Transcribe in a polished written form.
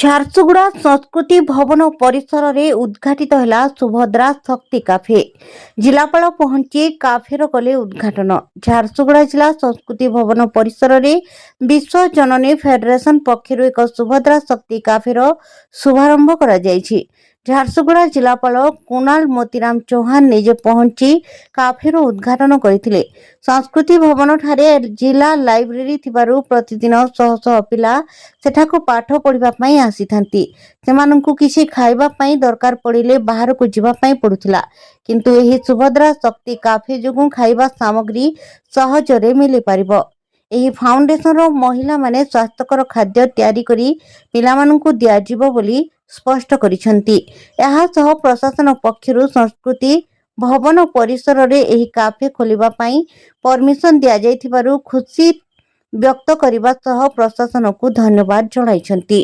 ଝାରସୁଗୁଡ଼ା ସଂସ୍କୃତି ଭବନ ପରିସରରେ ଉଦ୍ଘାଟିତ ହେଲା ସୁଭଦ୍ରା ଶକ୍ତି କାଫେ। ଜିଲ୍ଲାପାଳ ପହଞ୍ଚି କାଫେର କଲେ ଉଦ୍ଘାଟନ। ଝାରସୁଗୁଡ଼ା ଜିଲ୍ଲା ସଂସ୍କୃତି ଭବନ ପରିସରରେ ବିଶ୍ୱ ଜନନୀ ଫେଡେରେସନ ପକ୍ଷରୁ ଏକ ସୁଭଦ୍ରା ଶକ୍ତି କାଫେର ଶୁଭାରମ୍ଭ କରାଯାଇଛି। ଝାରସୁଗୁଡ଼ା ଜିଲ୍ଲାପାଳ କୁନାଲ ମୋତିରାମ ଚୌହାନ ନିଜେ ପହଞ୍ଚି କାଫେର ଉଦ୍ଘାଟନ କରିଥିଲେ। ସଂସ୍କୃତି ଭବନଠାରେ ଜିଲ୍ଲା ଲାଇବ୍ରେରୀ ଥିବାରୁ ପ୍ରତିଦିନ ଶହ ଶହ ପିଲା ସେଠାକୁ ପାଠ ପଢ଼ିବା ପାଇଁ ଆସିଥାନ୍ତି। ସେମାନଙ୍କୁ କିଛି ଖାଇବା ପାଇଁ ଦରକାର ପଡ଼ିଲେ ବାହାରକୁ ଯିବା ପାଇଁ ପଡୁଥିଲା, କିନ୍ତୁ ଏହି ସୁଭଦ୍ରା ଶକ୍ତି କାଫେ ଯୋଗୁଁ ଖାଇବା ସାମଗ୍ରୀ ସହଜରେ ମିଳିପାରିବ। ଏହି ଫାଉଣ୍ଡେସନର ମହିଳାମାନେ ସ୍ୱାସ୍ଥ୍ୟକର ଖାଦ୍ୟ ତିଆରି କରି ପିଲାମାନଙ୍କୁ ଦିଆଯିବ ବୋଲି ସ୍ପଷ୍ଟ କରିଛନ୍ତି। ଏହା ସହ ପ୍ରଶାସନ ପକ୍ଷରୁ ସଂସ୍କୃତି ଭବନ ପରିସରରେ ଏହି କାଫେ ଖୋଲିବା ପାଇଁ ପରମିଶନ ଦିଆଯାଇଥିବାରୁ ଖୁସି ବ୍ୟକ୍ତ କରିବା ସହ ପ୍ରଶାସନକୁ ଧନ୍ୟବାଦ ଜଣାଇଛନ୍ତି।